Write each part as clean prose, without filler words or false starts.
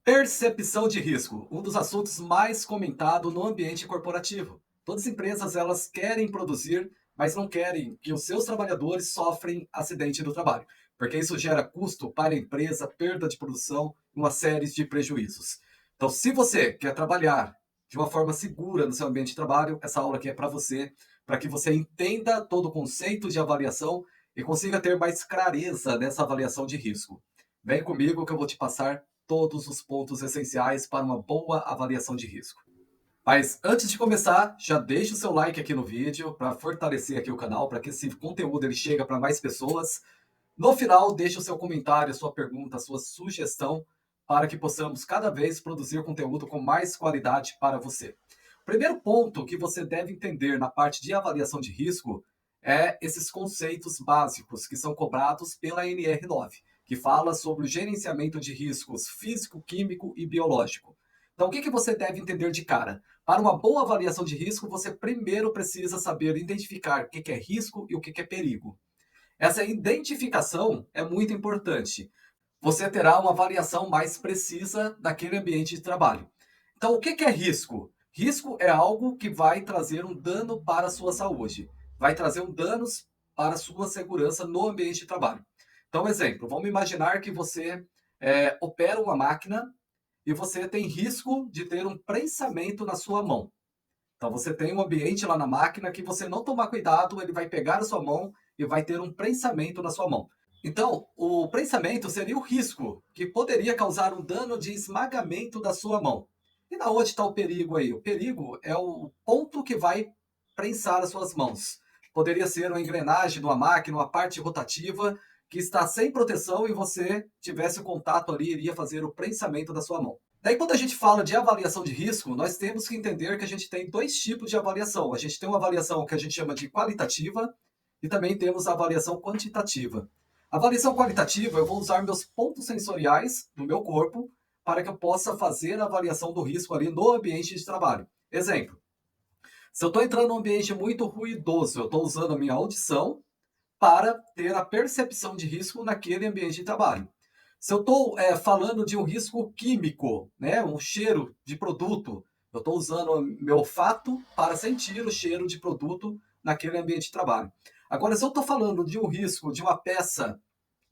Percepção de risco, um dos assuntos mais comentados no ambiente corporativo. Todas as empresas elas querem produzir, mas não querem que os seus trabalhadores sofrem acidente do trabalho, porque isso gera custo para a empresa, perda de produção e uma série de prejuízos. Então, se você quer trabalhar de uma forma segura no seu ambiente de trabalho, essa aula aqui é para você, para que você entenda todo o conceito de avaliação e consiga ter mais clareza nessa avaliação de risco. Vem comigo que eu vou te passar todos os pontos essenciais para uma boa avaliação de risco. Mas antes de começar, já deixa o seu like aqui no vídeo para fortalecer aqui o canal, para que esse conteúdo ele chegue para mais pessoas. No final, deixa o seu comentário, a sua pergunta, a sua sugestão, para que possamos cada vez produzir conteúdo com mais qualidade para você. O primeiro ponto que você deve entender na parte de avaliação de risco é esses conceitos básicos que são cobrados pela NR9, que fala sobre o gerenciamento de riscos físico, químico e biológico. Então, o que você deve entender de cara? Para uma boa avaliação de risco, você primeiro precisa saber identificar o que é risco e o que é perigo. Essa identificação é muito importante. Você terá uma avaliação mais precisa daquele ambiente de trabalho. Então, o que é risco? Risco é algo que vai trazer um dano para a sua saúde, vai trazer um danos para a sua segurança no ambiente de trabalho. Então, exemplo, vamos imaginar que você opera uma máquina e você tem risco de ter um prensamento na sua mão. Então você tem um ambiente lá na máquina que você não tomar cuidado, ele vai pegar a sua mão e vai ter um prensamento na sua mão. Então, o prensamento seria o risco que poderia causar um dano de esmagamento da sua mão. E na onde está o perigo aí? O perigo é o ponto que vai prensar as suas mãos. Poderia ser uma engrenagem de uma máquina, uma parte rotativa que está sem proteção e você tivesse o contato ali, iria fazer o prensamento da sua mão. Daí, quando a gente fala de avaliação de risco, nós temos que entender que a gente tem dois tipos de avaliação. A gente tem uma avaliação que a gente chama de qualitativa e também temos a avaliação quantitativa. A avaliação qualitativa, eu vou usar meus pontos sensoriais do meu corpo para que eu possa fazer a avaliação do risco ali no ambiente de trabalho. Exemplo, se eu estou entrando num ambiente muito ruidoso, eu estou usando a minha audição para ter a percepção de risco naquele ambiente de trabalho. Se eu estou falando de um risco químico, né, um cheiro de produto, eu estou usando o meu olfato para sentir o cheiro de produto naquele ambiente de trabalho. Agora, se eu estou falando de um risco de uma peça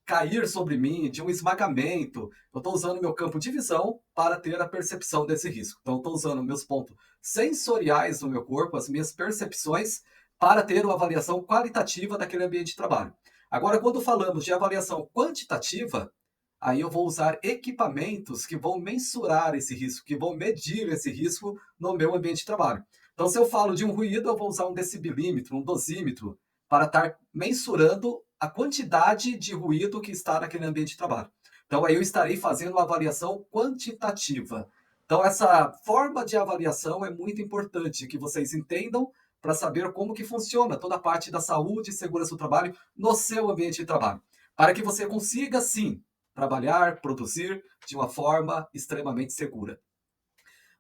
cair sobre mim, de um esmagamento, eu estou usando meu campo de visão para ter a percepção desse risco. Então, eu estou usando meus pontos sensoriais do meu corpo, as minhas percepções, para ter uma avaliação qualitativa daquele ambiente de trabalho. Agora, quando falamos de avaliação quantitativa, aí eu vou usar equipamentos que vão mensurar esse risco, que vão medir esse risco no meu ambiente de trabalho. Então, se eu falo de um ruído, eu vou usar um decibelímetro, um dosímetro, para estar mensurando a quantidade de ruído que está naquele ambiente de trabalho. Então, aí eu estarei fazendo uma avaliação quantitativa. Então, essa forma de avaliação é muito importante que vocês entendam para saber como que funciona toda a parte da saúde e segurança do trabalho no seu ambiente de trabalho. Para que você consiga, sim, trabalhar, produzir de uma forma extremamente segura.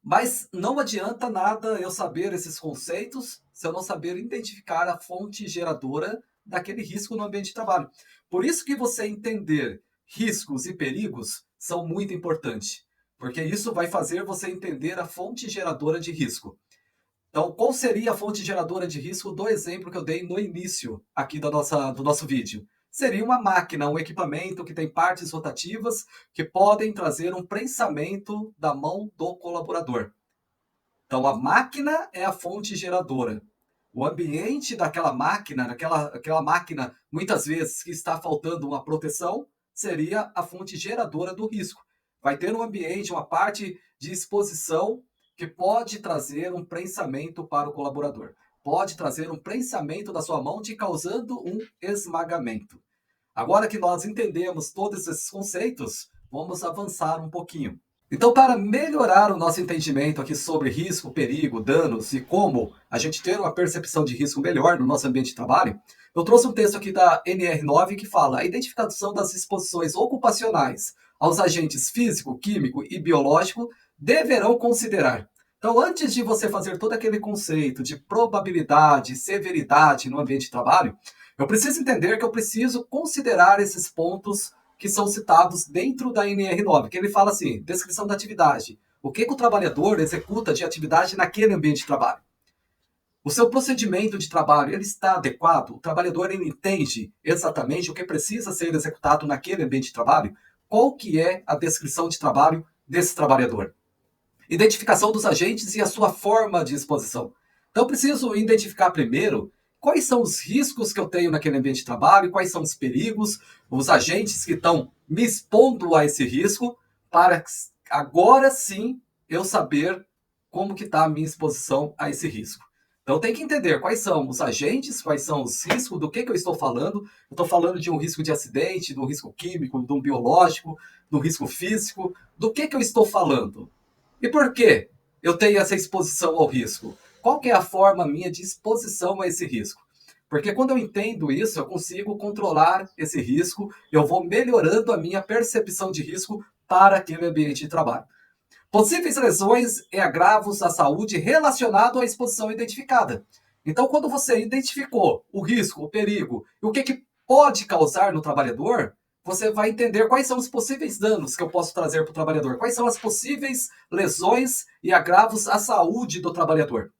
Mas não adianta nada eu saber esses conceitos se eu não saber identificar a fonte geradora daquele risco no ambiente de trabalho. Por isso que você entender riscos e perigos são muito importantes, porque isso vai fazer você entender a fonte geradora de risco. Então, qual seria a fonte geradora de risco do exemplo que eu dei no início aqui do nosso vídeo? Seria uma máquina, um equipamento que tem partes rotativas que podem trazer um prensamento da mão do colaborador. Então, a máquina é a fonte geradora. O ambiente daquela máquina, aquela máquina, muitas vezes que está faltando uma proteção, seria a fonte geradora do risco. Vai ter um ambiente, uma parte de exposição que pode trazer um prensamento para o colaborador. Pode trazer um prensamento da sua mão, te causando um esmagamento. Agora que nós entendemos todos esses conceitos, vamos avançar um pouquinho. Então, para melhorar o nosso entendimento aqui sobre risco, perigo, danos e como a gente ter uma percepção de risco melhor no nosso ambiente de trabalho, eu trouxe um texto aqui da NR9 que fala: a identificação das exposições ocupacionais aos agentes físico, químico e biológico deverão considerar. Então, antes de você fazer todo aquele conceito de probabilidade, severidade no ambiente de trabalho, eu preciso entender que eu preciso considerar esses pontos que são citados dentro da NR9, que ele fala assim, descrição da atividade. O que o trabalhador executa de atividade naquele ambiente de trabalho? O seu procedimento de trabalho ele está adequado? O trabalhador ele entende exatamente o que precisa ser executado naquele ambiente de trabalho? Qual que é a descrição de trabalho desse trabalhador? Identificação dos agentes e a sua forma de exposição. Então, eu preciso identificar primeiro quais são os riscos que eu tenho naquele ambiente de trabalho, quais são os perigos, os agentes que estão me expondo a esse risco, para agora sim eu saber como que está a minha exposição a esse risco. Então, tem que entender quais são os agentes, quais são os riscos, do que eu estou falando. Eu estou falando de um risco de acidente, de um risco químico, de um biológico, do risco físico. Do que eu estou falando? E por que eu tenho essa exposição ao risco? Qual que é a forma minha de exposição a esse risco? Porque quando eu entendo isso, eu consigo controlar esse risco, eu vou melhorando a minha percepção de risco para aquele ambiente de trabalho. Possíveis lesões e agravos à saúde relacionados à exposição identificada. Então, quando você identificou o risco, o perigo e o que pode causar no trabalhador, você vai entender quais são os possíveis danos que eu posso trazer para o trabalhador, quais são as possíveis lesões e agravos à saúde do trabalhador.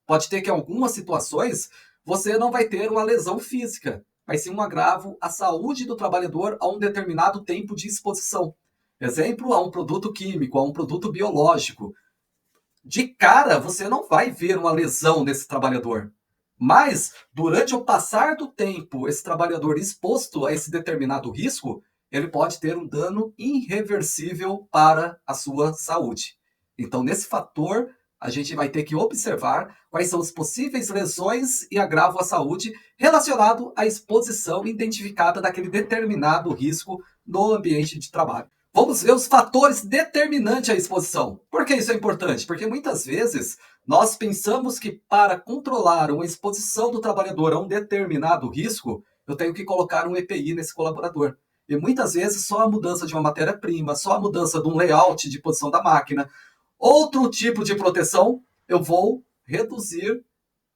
Pode ter que em algumas situações você não vai ter uma lesão física, mas sim um agravo à saúde do trabalhador a um determinado tempo de exposição. Exemplo, a um produto químico, a um produto biológico. De cara, você não vai ver uma lesão nesse trabalhador. Mas, durante o passar do tempo, esse trabalhador exposto a esse determinado risco, ele pode ter um dano irreversível para a sua saúde. Então, nesse fator, a gente vai ter que observar quais são as possíveis lesões e agravo à saúde relacionado à exposição identificada daquele determinado risco no ambiente de trabalho. Vamos ver os fatores determinantes à exposição. Por que isso é importante? Porque muitas vezes nós pensamos que para controlar uma exposição do trabalhador a um determinado risco, eu tenho que colocar um EPI nesse colaborador. E muitas vezes só a mudança de uma matéria-prima, só a mudança de um layout de posição da máquina, outro tipo de proteção, eu vou reduzir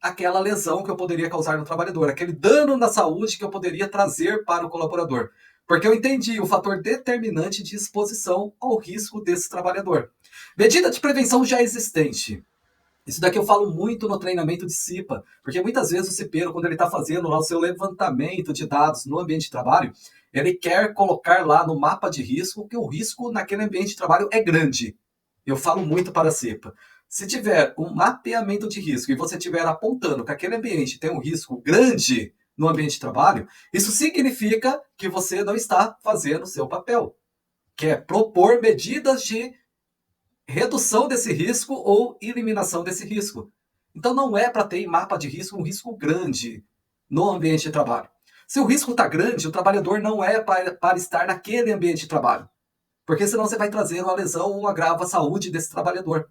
aquela lesão que eu poderia causar no trabalhador, aquele dano na saúde que eu poderia trazer para o colaborador. Porque eu entendi o fator determinante de exposição ao risco desse trabalhador. Medida de prevenção já existente. Isso daqui eu falo muito no treinamento de CIPA, porque muitas vezes o cipeiro, quando ele está fazendo lá o seu levantamento de dados no ambiente de trabalho, ele quer colocar lá no mapa de risco que o risco naquele ambiente de trabalho é grande. Eu falo muito para a CIPA. Se tiver um mapeamento de risco e você estiver apontando que aquele ambiente tem um risco grande no ambiente de trabalho, isso significa que você não está fazendo o seu papel, que é propor medidas de redução desse risco ou eliminação desse risco. Então não é para ter em mapa de risco um risco grande no ambiente de trabalho. Se o risco está grande, o trabalhador não é para estar naquele ambiente de trabalho, porque senão você vai trazer uma lesão ou um agravo à saúde desse trabalhador.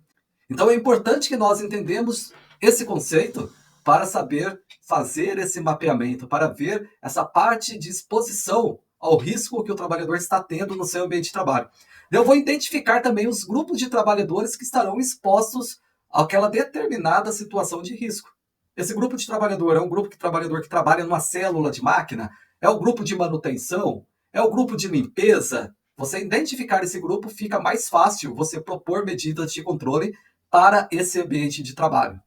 Então é importante que nós entendamos esse conceito para saber fazer esse mapeamento, para ver essa parte de exposição ao risco que o trabalhador está tendo no seu ambiente de trabalho. Eu vou identificar também os grupos de trabalhadores que estarão expostos àquela determinada situação de risco. Esse grupo de trabalhador é um grupo de trabalhador que trabalha numa célula de máquina? É o grupo de manutenção? É o grupo de limpeza? Você identificar esse grupo fica mais fácil você propor medidas de controle para esse ambiente de trabalho.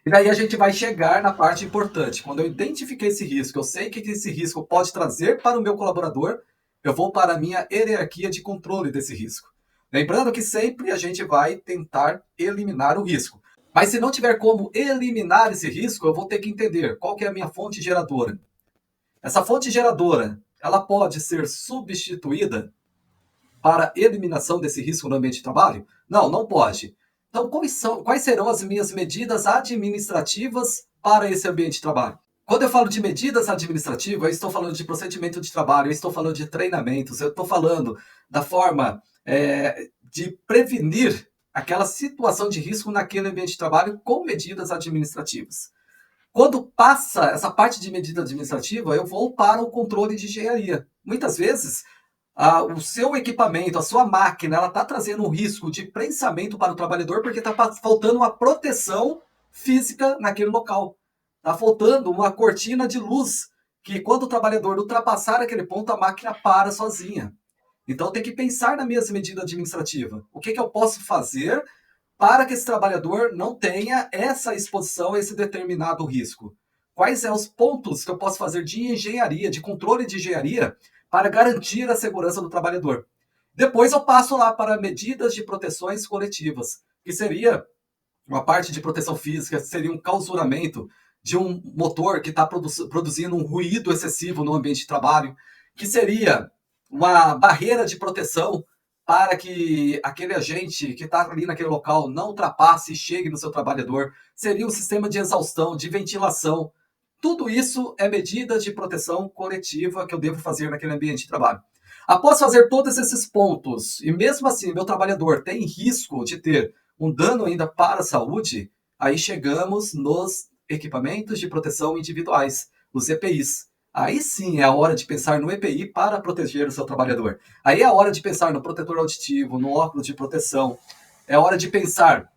E daí a gente vai chegar na parte importante. Quando eu identifiquei esse risco, eu sei que esse risco pode trazer para o meu colaborador, eu vou para a minha hierarquia de controle desse risco. Lembrando que sempre a gente vai tentar eliminar o risco. Mas se não tiver como eliminar esse risco, eu vou ter que entender qual que é a minha fonte geradora. Essa fonte geradora, ela pode ser substituída para eliminação desse risco no ambiente de trabalho? Não, não pode. Então, quais serão as minhas medidas administrativas para esse ambiente de trabalho? Quando eu falo de medidas administrativas, eu estou falando de procedimento de trabalho, eu estou falando de treinamentos, eu estou falando da forma de prevenir aquela situação de risco naquele ambiente de trabalho com medidas administrativas. Quando passa essa parte de medida administrativa, eu vou para o controle de engenharia. Muitas vezes, o seu equipamento, a sua máquina, ela está trazendo um risco de prensamento para o trabalhador porque está faltando uma proteção física naquele local. Está faltando uma cortina de luz que quando o trabalhador ultrapassar aquele ponto, a máquina para sozinha. Então tem que pensar na minha medida administrativa. O que eu posso fazer para que esse trabalhador não tenha essa exposição a esse determinado risco? Quais são os pontos que eu posso fazer de engenharia, de controle de engenharia, para garantir a segurança do trabalhador? Depois eu passo lá para medidas de proteções coletivas, que seria uma parte de proteção física, seria um clausuramento de um motor que está produzindo um ruído excessivo no ambiente de trabalho, que seria uma barreira de proteção para que aquele agente que está ali naquele local não ultrapasse e chegue no seu trabalhador, seria um sistema de exaustão, de ventilação. Tudo isso é medidas de proteção coletiva que eu devo fazer naquele ambiente de trabalho. Após fazer todos esses pontos, e mesmo assim meu trabalhador tem risco de ter um dano ainda para a saúde, aí chegamos nos equipamentos de proteção individuais, os EPIs. Aí sim é a hora de pensar no EPI para proteger o seu trabalhador. Aí é a hora de pensar no protetor auditivo, no óculos de proteção. É hora de pensar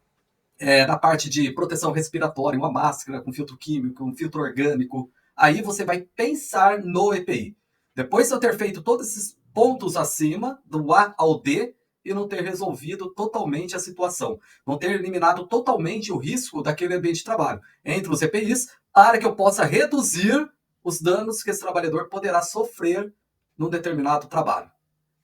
na parte de proteção respiratória, uma máscara com filtro químico, um filtro orgânico. Aí você vai pensar no EPI. Depois de eu ter feito todos esses pontos acima, do A ao D, e não ter resolvido totalmente a situação, não ter eliminado totalmente o risco daquele ambiente de trabalho entre os EPIs, para que eu possa reduzir os danos que esse trabalhador poderá sofrer num determinado trabalho.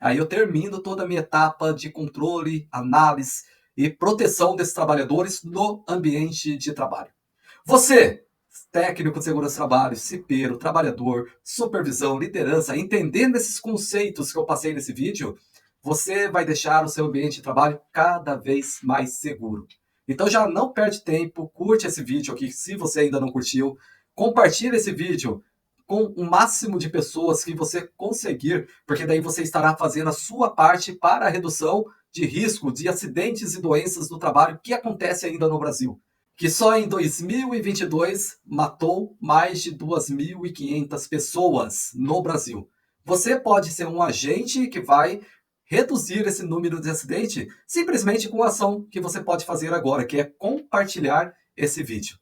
Aí eu termino toda a minha etapa de controle, análise e proteção desses trabalhadores no ambiente de trabalho. Você, técnico de segurança do trabalho, cipeiro, trabalhador, supervisão, liderança, entendendo esses conceitos que eu passei nesse vídeo, você vai deixar o seu ambiente de trabalho cada vez mais seguro. Então já não perde tempo, curte esse vídeo aqui se você ainda não curtiu, compartilhe esse vídeo com o máximo de pessoas que você conseguir, porque daí você estará fazendo a sua parte para a redução de risco de acidentes e doenças do trabalho que acontece ainda no Brasil, que só em 2022 matou mais de 2.500 pessoas no Brasil. Você pode ser um agente que vai reduzir esse número de acidentes simplesmente com a ação que você pode fazer agora, que é compartilhar esse vídeo.